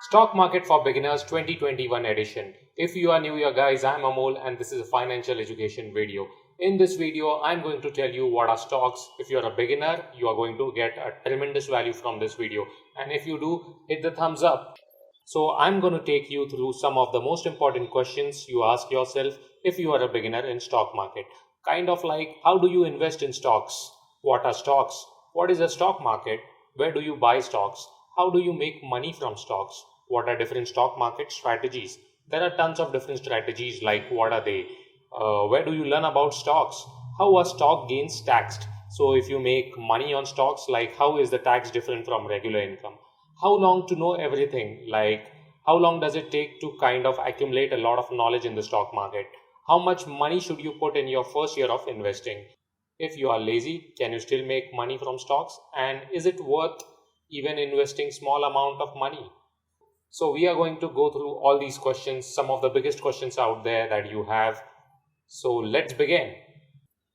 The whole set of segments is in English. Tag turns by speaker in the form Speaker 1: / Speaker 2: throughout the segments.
Speaker 1: Stock Market for Beginners 2021 edition. If you are new here guys, I'm Amol and this is a financial education video. In this video, I'm going to tell you what are stocks. If you're a beginner, you are going to get a tremendous value from this video. And if you do, hit the thumbs up. So I'm going to take you through some of the most important questions you ask yourself if you are a beginner in stock market. Kind of like, how do you invest in stocks? What are stocks? What is a stock market? Where do you buy stocks? How do you make money from stocks? What are different stock market strategies? There are tons of different strategies, like what are they? Where do you learn about stocks? How are stock gains taxed? So if you make money on stocks, like how is the tax different from regular income? How long to know everything? Like how long does it take to kind of accumulate a lot of knowledge in the stock market? How much money should you put in your first year of investing? If you are lazy, can you still make money from stocks? And is it worth even investing small amount of money? So we are going to go through all these questions, some of the biggest questions out there that you have. So let's begin.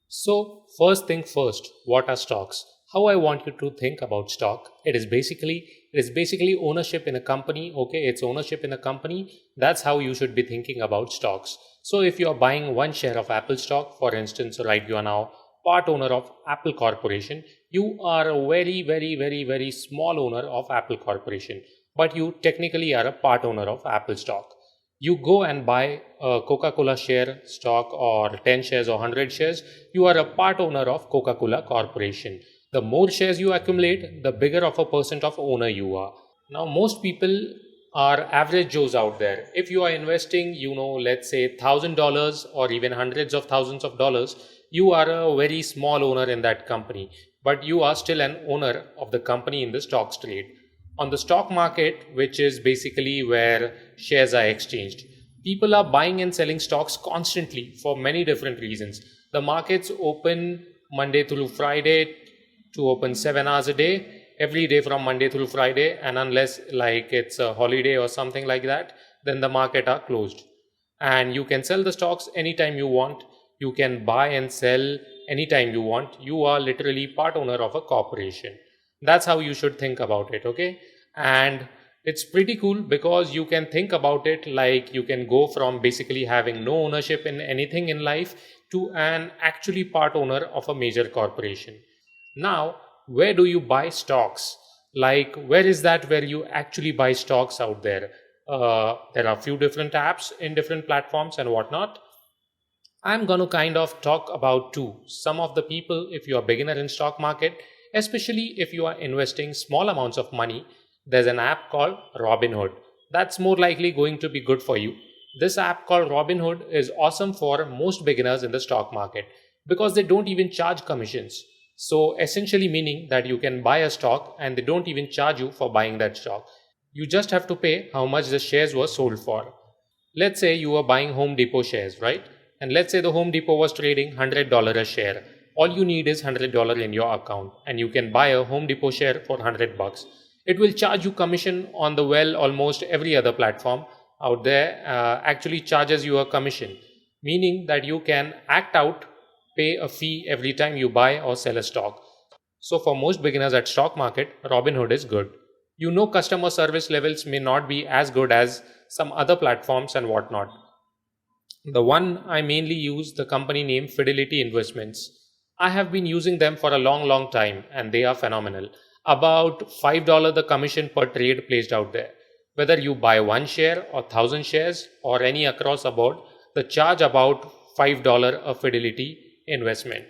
Speaker 1: So first thing first, what are stocks? How I want you to think about stock. It is basically ownership in a company. Okay, it's ownership in a company. That's how you should be thinking about stocks. So if you are buying one share of Apple stock, for instance, right, you are now part owner of Apple Corporation. You are a very small owner of Apple Corporation, but you technically are a part owner of Apple stock. You go and buy a Coca-Cola share stock or 10 shares or 100 shares, you are a part owner of Coca-Cola Corporation. The more shares you accumulate, the bigger of a percent of owner you are. Now, most people are average Joes out there. If you are investing, let's say $1,000 or even hundreds of thousands of dollars, you are a very small owner in that company, but you are still an owner of the company in the stocks trade. On the stock market, which is basically where shares are exchanged, people are buying and selling stocks constantly for many different reasons. The markets open Monday through Friday to open 7 hours a day, every day from Monday through Friday, and unless like it's a holiday or something like that, then the market are closed. And you can sell the stocks anytime you want. You can buy and sell anytime you want. You are literally part owner of a corporation. That's how you should think about it, okay? And it's pretty cool because you can think about it like you can go from basically having no ownership in anything in life to an actually part owner of a major corporation. Now, where do you buy stocks? Like, where is that where you actually buy stocks out there? There are a few different apps in different platforms and whatnot. I'm going to kind of talk about two. Some of the people, if you are beginner in stock market, especially if you are investing small amounts of money, there's an app called Robinhood. That's more likely going to be good for you. This app called Robinhood is awesome for most beginners in the stock market because they don't even charge commissions. So essentially meaning that you can buy a stock and they don't even charge you for buying that stock. You just have to pay how much the shares were sold for. Let's say you are buying Home Depot shares, right? And let's say the Home Depot was trading $100 a share. All you need is $100 in your account and you can buy a Home Depot share for 100 bucks. It will charge you commission on the almost every other platform out there actually charges you a commission, meaning that you can act out, pay a fee every time you buy or sell a stock. So for most beginners at stock market, Robinhood is good. Customer service levels may not be as good as some other platforms and whatnot. The one I mainly use, the company name Fidelity Investments. I have been using them for a long time and they are phenomenal. About $5 the commission per trade placed out there. Whether you buy one share or 1,000 shares or any across the board, the charge about $5 a Fidelity investment.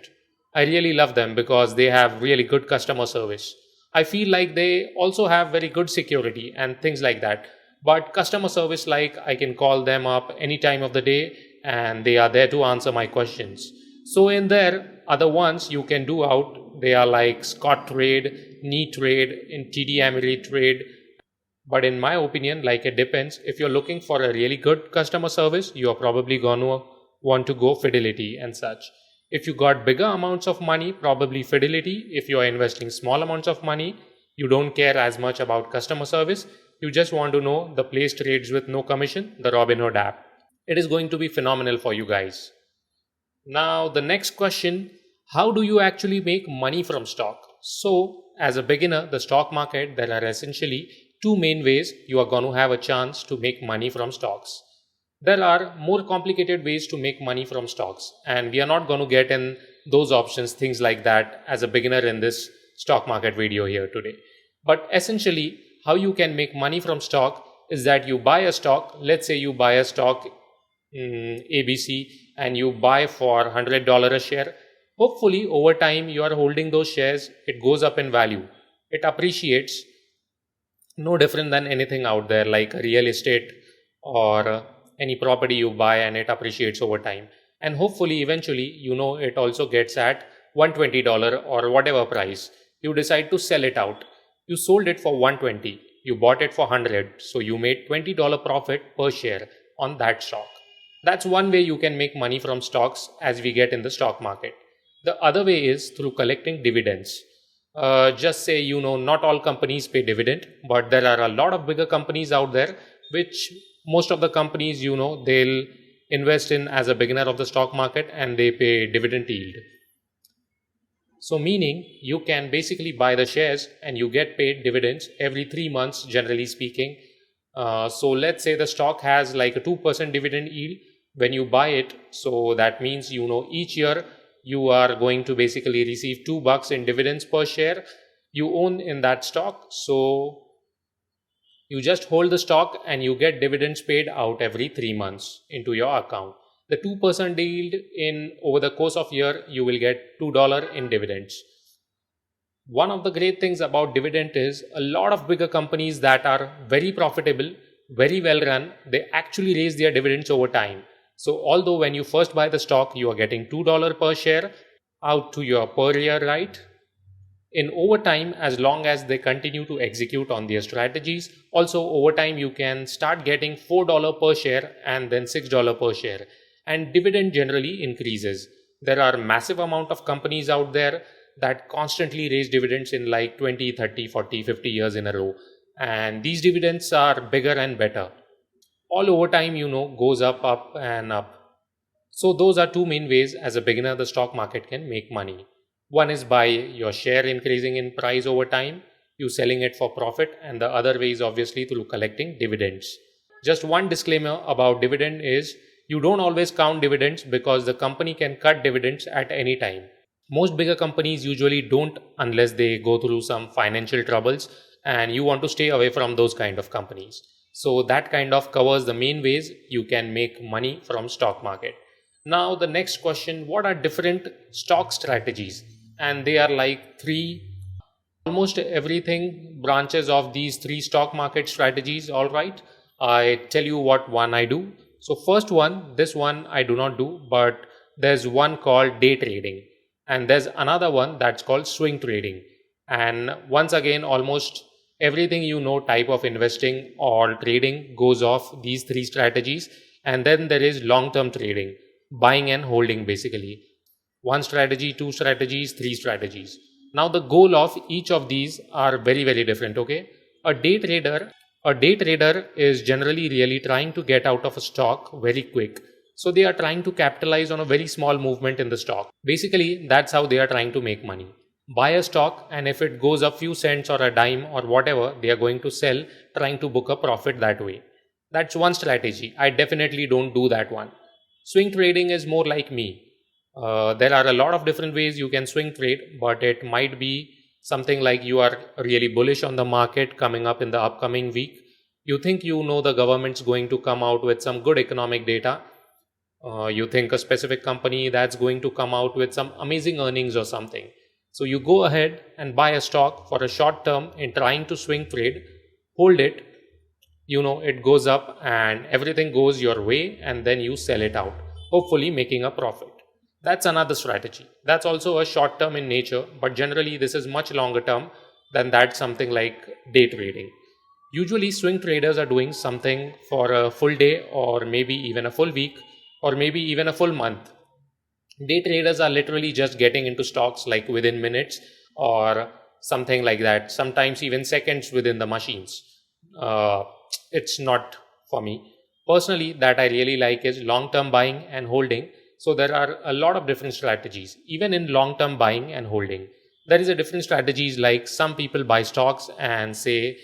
Speaker 1: I really love them because they have really good customer service. I feel like they also have very good security and things like that. But customer service, like I can call them up any time of the day and they are there to answer my questions. So in there, other ones you can do out, they are like Scott Trade, Knee Trade, in TD Ameritrade. But in my opinion, like it depends. If you're looking for a really good customer service, you're probably gonna want to go Fidelity and such. If you got bigger amounts of money, probably Fidelity. If you are investing small amounts of money, you don't care as much about customer service. You just want to know the place trades with no commission, the Robinhood app. It is going to be phenomenal for you guys. Now, the next question, how do you actually make money from stock? So, as a beginner, the stock market, there are essentially two main ways you are going to have a chance to make money from stocks. There are more complicated ways to make money from stocks, and we are not going to get in those options, things like that, as a beginner in this stock market video here today. But essentially, how you can make money from stock is that you buy a stock. Let's say you buy a stock ABC and you buy for $100 a share. Hopefully, over time, you are holding those shares, it goes up in value, it appreciates, no different than anything out there like real estate or any property you buy, and it appreciates over time. And hopefully, eventually, it also gets at $120 or whatever price. You decide to sell it out. You sold it for 120, you bought it for 100, so you made $20 profit per share on that stock. That's one way you can make money from stocks as we get in the stock market. The other way is through collecting dividends. Just say, not all companies pay dividend, but there are a lot of bigger companies out there, which most of the companies, they'll invest in as a beginner of the stock market, and they pay dividend yield. So meaning you can basically buy the shares and you get paid dividends every 3 months, generally speaking. So let's say the stock has like a 2% dividend yield when you buy it. So that means, each year you are going to basically receive $2 in dividends per share you own in that stock. So you just hold the stock and you get dividends paid out every 3 months into your account. The 2% yield in over the course of year, you will get $2 in dividends. One of the great things about dividend is a lot of bigger companies that are very profitable, very well run, they actually raise their dividends over time. So although when you first buy the stock, you are getting $2 per share out to your per year right, in over time, as long as they continue to execute on their strategies, also over time you can start getting $4 per share and then $6 per share. And dividend generally increases. There are massive amount of companies out there that constantly raise dividends in like 20, 30, 40, 50 years in a row. And these dividends are bigger and better. All over time, goes up and up. So those are two main ways as a beginner the stock market can make money. One is by your share increasing in price over time, you selling it for profit, and the other way is obviously through collecting dividends. Just one disclaimer about dividend is you don't always count dividends because the company can cut dividends at any time. Most bigger companies usually don't unless they go through some financial troubles, and you want to stay away from those kind of companies. So that kind of covers the main ways you can make money from stock market. Now the next question, what are different stock strategies? And they are like three, almost everything branches of these three stock market strategies. All right, I tell you what one I do. So first one, this one I do not do, but there's one called day trading, and there's another one that's called swing trading. And once again, almost everything type of investing or trading goes off these three strategies. And then there is long-term trading, buying and holding basically. One strategy, two strategies, three strategies. Now the goal of each of these are very, very different. Okay, a day trader is generally really trying to get out of a stock very quick. So they are trying to capitalize on a very small movement in the stock. Basically, that's how they are trying to make money. Buy a stock, and if it goes a few cents or a dime or whatever, they are going to sell, trying to book a profit that way. That's one strategy. I definitely don't do that one. Swing trading is more like me. There are a lot of different ways you can swing trade, but it might be something like you are really bullish on the market coming up in the upcoming week. You think the government's going to come out with some good economic data. You think a specific company that's going to come out with some amazing earnings or something. So you go ahead and buy a stock for a short term in trying to swing trade, hold it, it goes up and everything goes your way, and then you sell it out, hopefully making a profit. That's another strategy. That's also a short term in nature, but generally this is much longer term than that, something like day trading. Usually swing traders are doing something for a full day or maybe even a full week or maybe even a full month. Day traders are literally just getting into stocks like within minutes or something like that, sometimes even seconds within the machines. It's not for me. Personally, that I really like is long-term buying and holding. So there are a lot of different strategies. Even in long-term buying and holding, there is a different strategies, like some people buy stocks and say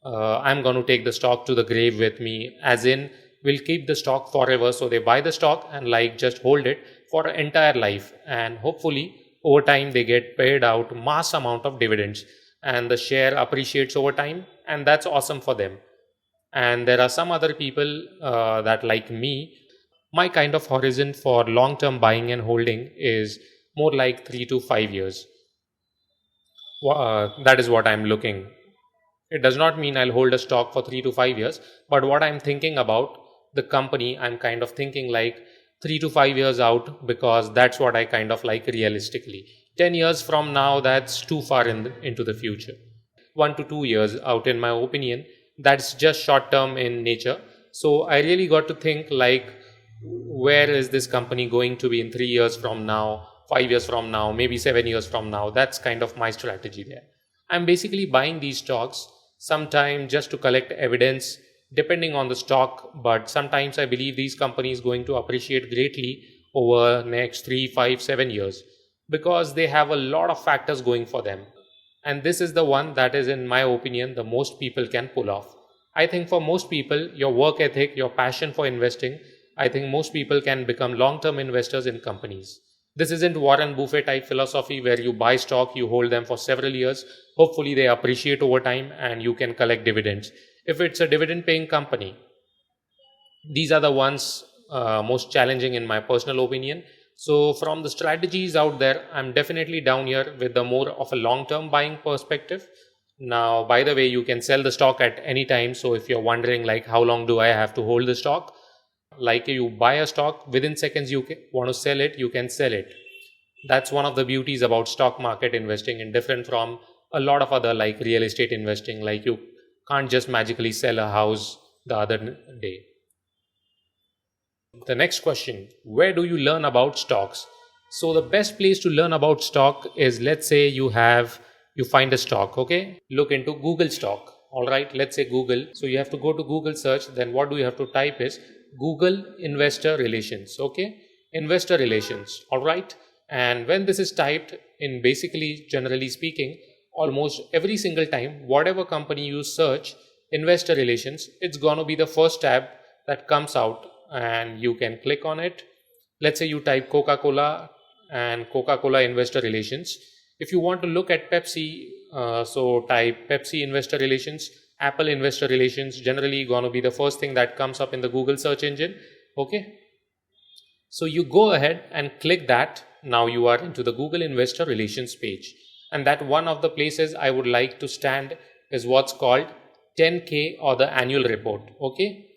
Speaker 1: I'm going to take the stock to the grave with me, as in we'll keep the stock forever. So they buy the stock and like just hold it for an entire life, and hopefully over time they get paid out mass amount of dividends and the share appreciates over time, and that's awesome for them. And there are some other people that, like me, my kind of horizon for long term buying and holding is more like 3 to 5 years. That is what I'm looking. It does not mean I'll hold a stock for 3 to 5 years, but what I'm thinking about the company, I'm kind of thinking like 3 to 5 years out, because that's what I kind of like realistically. 10 years from now, that's too far into the future. 1 to 2 years out, in my opinion, that's just short term in nature. So I really got to think like, where is this company going to be in 3 years from now, 5 years from now, maybe 7 years from now? That's kind of my strategy there. I'm basically buying these stocks sometime just to collect evidence depending on the stock, but sometimes I believe these companies going to appreciate greatly over next 3, 5, 7 years, because they have a lot of factors going for them. And this is the one that is, in my opinion, the most people can pull off. I think for most people, your work ethic, your passion for investing, I think most people can become long-term investors in companies. This isn't Warren Buffett type philosophy where you buy stock, you hold them for several years, hopefully they appreciate over time and you can collect dividends. If it's a dividend paying company, these are the ones most challenging in my personal opinion. So from the strategies out there, I'm definitely down here with the more of a long-term buying perspective. Now, by the way, you can sell the stock at any time. So if you're wondering like how long do I have to hold the stock, like you buy a stock, within seconds you want to sell it, you can sell it. That's one of the beauties about stock market investing, and different from a lot of other like real estate investing. Like you can't just magically sell a house the other day. The next question, where do you learn about stocks? So the best place to learn about stock is, let's say you find a stock, okay? Look into Google stock. All right, let's say Google. So you have to go to Google search. Then what do you have to type is Google investor relations, okay? Investor relations, all right? And when this is typed in, basically, generally speaking, almost every single time, whatever company you search, investor relations, it's going to be the first tab that comes out, and you can click on it. Let's say you type Coca-Cola and Coca-Cola investor relations. If you want to look at Pepsi, so type Pepsi investor relations, Apple investor relations, generally going to be the first thing that comes up in the Google search engine. Okay. So you go ahead and click that. Now you are into the Google investor relations page. And that one of the places I would like to stand is what's called 10K, or the annual report. Okay.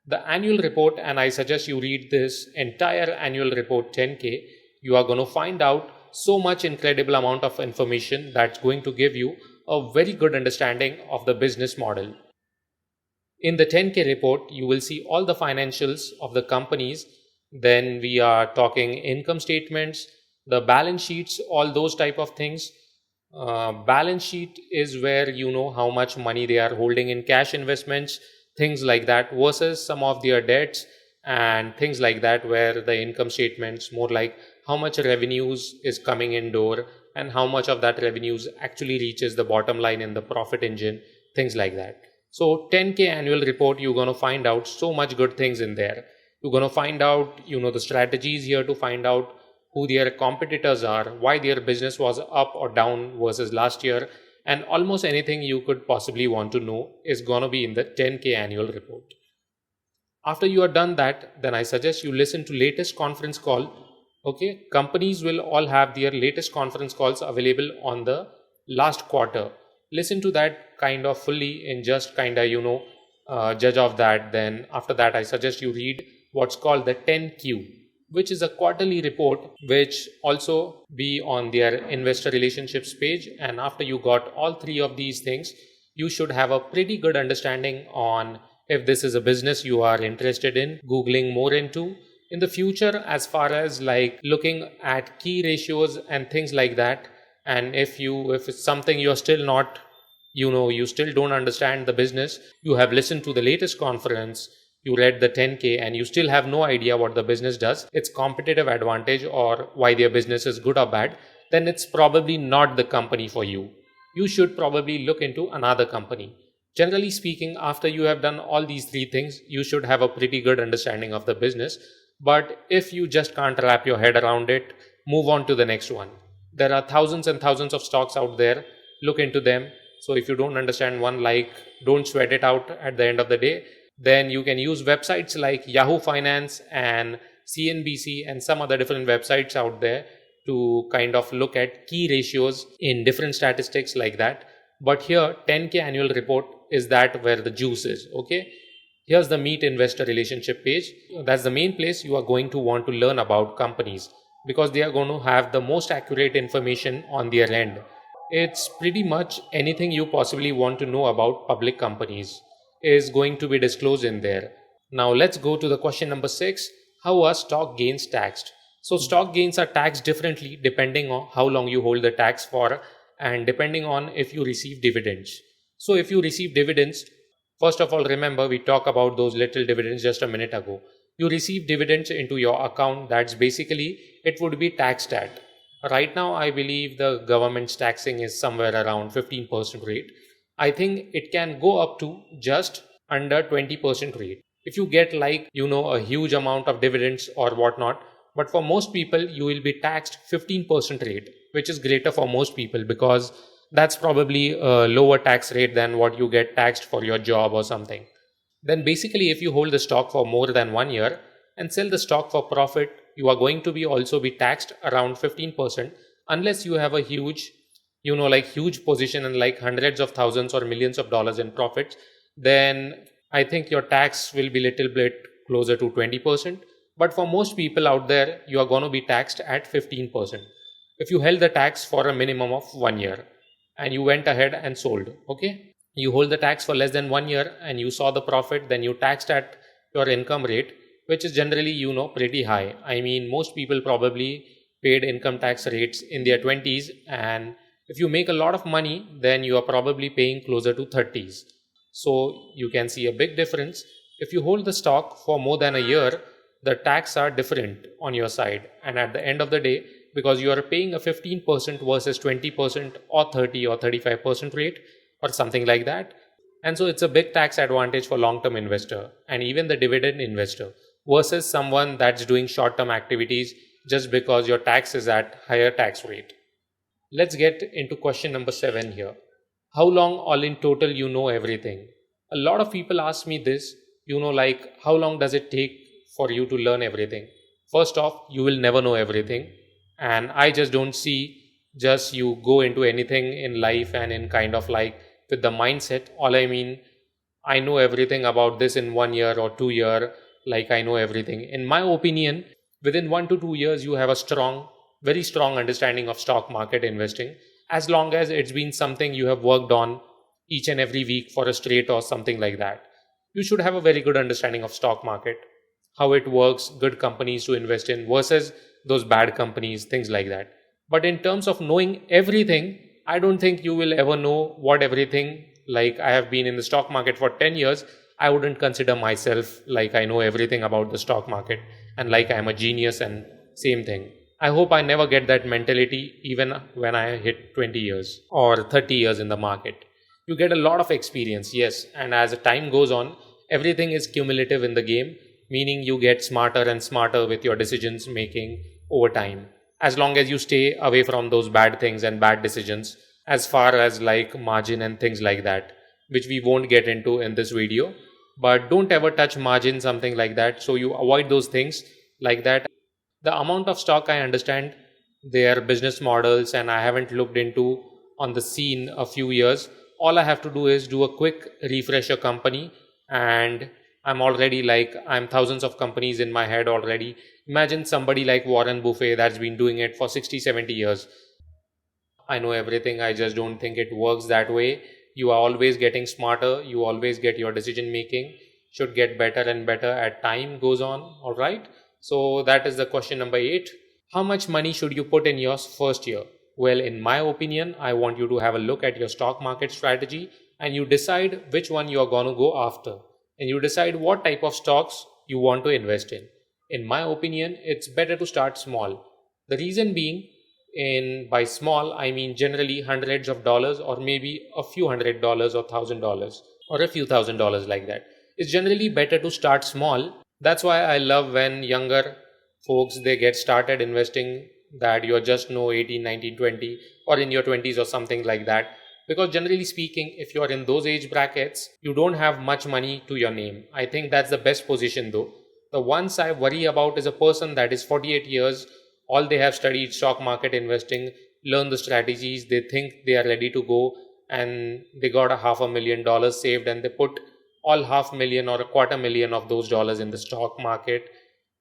Speaker 1: The annual report, and I suggest you read this entire annual report 10K. You are going to find out so much incredible amount of information that's going to give you a very good understanding of the business model. In the 10K report, you will see all the financials of the companies. Then we are talking income statements, the balance sheets, all those type of things. Balance sheet is where you know how much money they are holding in cash investments, things like that, versus some of their debts and things like that, where the income statements more like how much revenues is coming in door and how much of that revenues actually reaches the bottom line in the profit engine, things like that. So 10K annual report, you're going to find out so much good things in there. You're going to find out, the strategies here to find out who their competitors are, why their business was up or down versus last year, and almost anything you could possibly want to know is going to be in the 10K annual report. After you are done that, then I suggest you listen to latest conference call. Okay, companies will all have their latest conference calls available on the last quarter. Listen to that kind of fully and just kind of, judge of that. Then after that, I suggest you read what's called the 10Q, which is a quarterly report, which also be on their investor relationships page. And after you got all three of these things, you should have a pretty good understanding on if this is a business you are interested in Googling more into in the future, as far as like looking at key ratios and things like that. And if it's something you're still not, you still don't understand the business, you have listened to the latest conference, you read the 10K, and you still have no idea what the business does, its competitive advantage, or why their business is good or bad, then it's probably not the company for you. You should probably look into another company. Generally speaking, after you have done all these three things, you should have a pretty good understanding of the business. But if you just can't wrap your head around it, move on to the next one. There are thousands and thousands of stocks out there. Look into them. So if you don't understand one, like, don't sweat it out at the end of the day. Then you can use websites like Yahoo Finance and CNBC and some other different websites out there to kind of look at key ratios in different statistics like that. But here, 10K annual report is that where the juice is. Okay, here's the Meet Investor Relationship page. That's the main place you are going to want to learn about companies, because they are going to have the most accurate information on their end. It's pretty much anything you possibly want to know about public companies is going to be disclosed in there. Now let's go to the question number 6. How are stock gains taxed? So stock gains are taxed differently depending on how long you hold the tax for and depending on if you receive dividends. So if you receive dividends, first of all, remember we talked about those little dividends just a minute ago. You receive dividends into your account, that's basically it would be taxed at. Right now, I believe the government's taxing is somewhere around 15% rate. I think it can go up to just under 20% rate. If you get a huge amount of dividends or whatnot, but for most people, you will be taxed 15% rate, which is greater for most people because that's probably a lower tax rate than what you get taxed for your job or something. Then basically, if you hold the stock for more than 1 year and sell the stock for profit, you are going to be also be taxed around 15% unless you have a huge, huge position and like hundreds of thousands or millions of dollars in profits. Then I think your tax will be little bit closer to 20%. But for most people out there, you are going to be taxed at 15%. If you held the tax for a minimum of 1 year and you went ahead and sold, okay? You hold the tax for less than 1 year and you saw the profit, then you taxed at your income rate, which is generally, pretty high. I mean, most people probably paid income tax rates in their 20s, and if you make a lot of money, then you are probably paying closer to 30s. So you can see a big difference. If you hold the stock for more than a year, the tax are different on your side. And at the end of the day, because you are paying a 15% versus 20% or 30 or 35% rate or something like that. And so it's a big tax advantage for long-term investor and even the dividend investor versus someone that's doing short-term activities just because your tax is at higher tax rate. Let's get into question number 7 here. How long all in total you know everything? A lot of people ask me this, how long does it take for you to learn everything? First off, you will never know everything. And I just don't see just you go into anything in life and in kind of like with the mindset. I know everything about this in 1 year or 2 year, like I know everything. In my opinion, within 1 to 2 years, you have a very strong understanding of stock market investing, as long as it's been something you have worked on each and every week for a straight or something like that. You should have a very good understanding of stock market, how it works, good companies to invest in versus those bad companies, things like that. But in terms of knowing everything, I don't think you will ever know what everything. Like I have been in the stock market for 10 years. I wouldn't consider myself like I know everything about the stock market and like I'm a genius and same thing. I hope I never get that mentality even when I hit 20 years or 30 years in the market. You get a lot of experience, yes, and as the time goes on, everything is cumulative in the game, meaning you get smarter and smarter with your decisions making over time. As long as you stay away from those bad things and bad decisions, as far as like margin and things like that, which we won't get into in this video. But don't ever touch margin, something like that. So you avoid those things like that. The amount of stock I understand, their business models, and I haven't looked into on the scene a few years. All I have to do is do a quick refresher company, and I'm thousands of companies in my head already. Imagine somebody like Warren Buffett that's been doing it for 60, 70 years. I know everything. I just don't think it works that way. You are always getting smarter. You always get your decision making should get better and better as time goes on. All right. So that is the question number 8. How much money should you put in your first year? Well, in my opinion, I want you to have a look at your stock market strategy and you decide which one you are going to go after. And you decide what type of stocks you want to invest in. In my opinion, it's better to start small. The reason being, by small, I mean generally hundreds of dollars or maybe a few $100s or $1,000. or a few $1,000s like that. It's generally better to start small. That's why I love when younger folks they get started investing, that you're just 18, 19, 20, or in your 20s or something like that. Because generally speaking, if you're in those age brackets, you don't have much money to your name. I think that's the best position though. The ones I worry about is a person that is 48 years, all they have studied stock market investing, learn the strategies, they think they are ready to go, and they got a $500,000 saved, and they put all 500,000 or a quarter million of those dollars in the stock market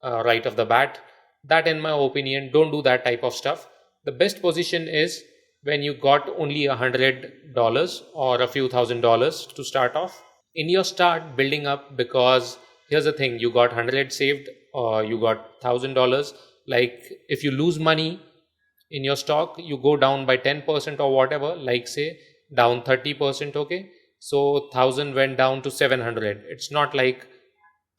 Speaker 1: right off the bat. That, in my opinion, don't do that type of stuff. The best position is when you got only $100 or a few $1,000s to start off. In your start building up, because here's the thing, you got 100 saved or you got $1,000. Like if you lose money in your stock, you go down by 10% or whatever, like say down 30%, okay? So 1,000 went down to 700. It's not like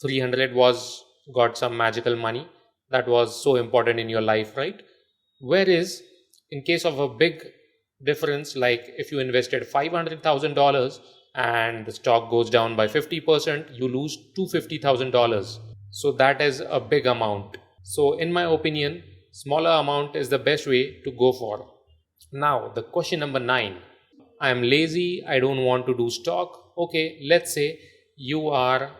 Speaker 1: 300 was got some magical money that was so important in your life, right? Whereas in case of a big difference, like if you invested $500,000 and the stock goes down by 50%, you lose $250,000. So that is a big amount. So in my opinion, smaller amount is the best way to go for. Now, the question number 9. I am lazy, I don't want to do stock. Okay, let's say you are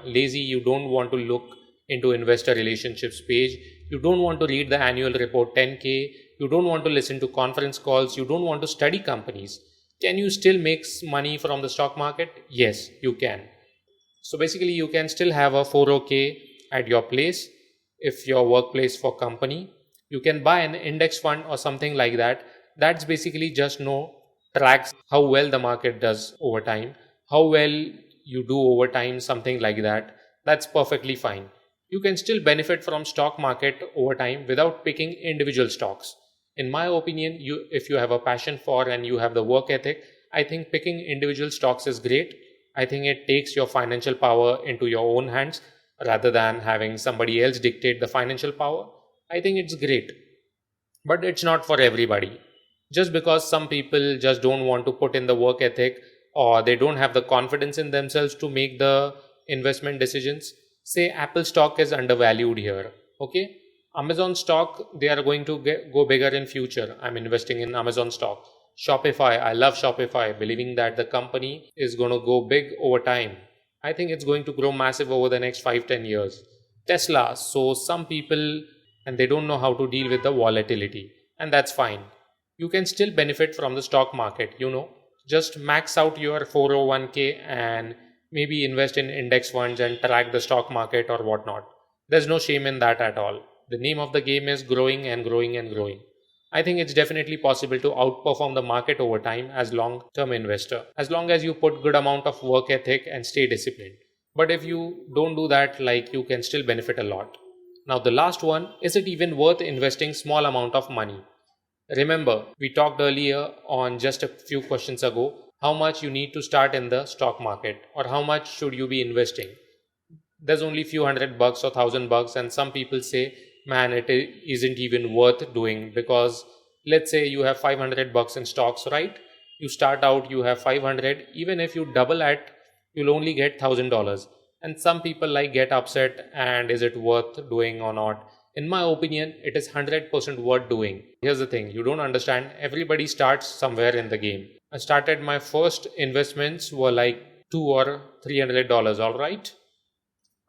Speaker 1: lazy, you don't want to look into investor relationships page, you don't want to read the annual report 10K, you don't want to listen to conference calls, you don't want to study companies. Can you still make money from the stock market? Yes, you can. So basically you can still have a 401k at your place. If your workplace for company, you can buy an index fund or something like that. That's basically just tracks how well the market does over time, how well you do over time, something like that. That's perfectly fine. You can still benefit from stock market over time without picking individual stocks. In my opinion, if you have a passion for and you have the work ethic, I think picking individual stocks is great. I think it takes your financial power into your own hands rather than having somebody else dictate the financial power. I think it's great, but it's not for everybody. Just because some people just don't want to put in the work ethic, or they don't have the confidence in themselves to make the investment decisions. Say Apple stock is undervalued here, okay? Amazon stock, they are going to go bigger in future. I'm investing in Amazon stock. Shopify, I love Shopify, believing that the company is going to go big over time. I think it's going to grow massive over the next 5-10 years. Tesla, so some people, and they don't know how to deal with the volatility, and that's fine. You can still benefit from the stock market, just max out your 401k and maybe invest in index funds and track the stock market or whatnot. There's no shame in that at all. The name of the game is growing and growing and growing. I think it's definitely possible to outperform the market over time as long-term investor, as long as you put good amount of work ethic and stay disciplined. But if you don't do that, like, you can still benefit a lot. Now the last one, is it even worth investing small amount of money? Remember, we talked earlier on just a few questions ago how much you need to start in the stock market, or how much should you be investing. There's only few $100 or $1,000, and some people say, man, it isn't even worth doing, because let's say you have $500 in stocks, right? You start out, you have 500, even if you double at, you'll only get $1,000. And some people get upset, and is it worth doing or not? In my opinion, it is 100% worth doing. Here's the thing, you don't understand. Everybody starts somewhere in the game. I started, my first investments were like $200 or $300, all right?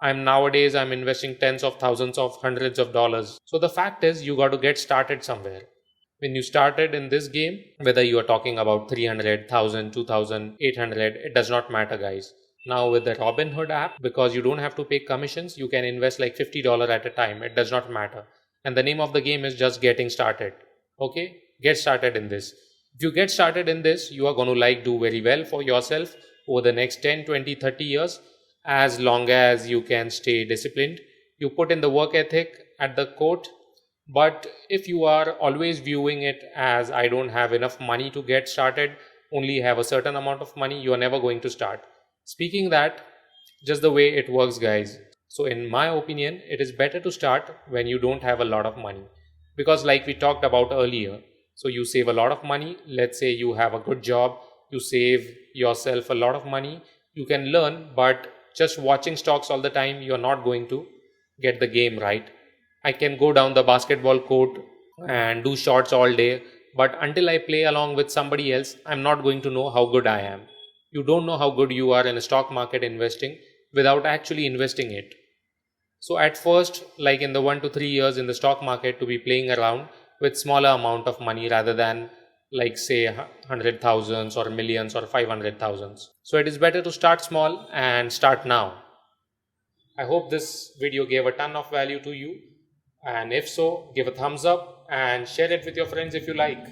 Speaker 1: I'm investing tens of thousands of hundreds of dollars. So the fact is, you got to get started somewhere. When you started in this game, whether you are talking about 300, 1000, 2000, 800, it does not matter, guys. Now with the Robinhood app, because you don't have to pay commissions, you can invest like $50 at a time. It does not matter. And the name of the game is just getting started. Okay? Get started in this. If you get started in this, you are going to do very well for yourself over the next 10, 20, 30 years, as long as you can stay disciplined. You put in the work ethic at the quote. But if you are always viewing it as, I don't have enough money to get started, only have a certain amount of money, you are never going to start. Speaking that, just the way it works, guys. So in my opinion, it is better to start when you don't have a lot of money. Because like we talked about earlier, so you save a lot of money. Let's say you have a good job you save yourself a lot of money. You can learn, but just watching stocks all the time, you're not going to get the game right. I can go down the basketball court and do shots all day, but until I play along with somebody else, I'm not going to know how good I am. You don't know how good you are in a stock market investing without actually investing it. So at first, like in the 1 to 3 years in the stock market, to be playing around with smaller amount of money rather than like say hundred thousands or millions or 500 thousands. So it is better to start small and start now. I hope this video gave a ton of value to you, and if so, give a thumbs up and share it with your friends if you like.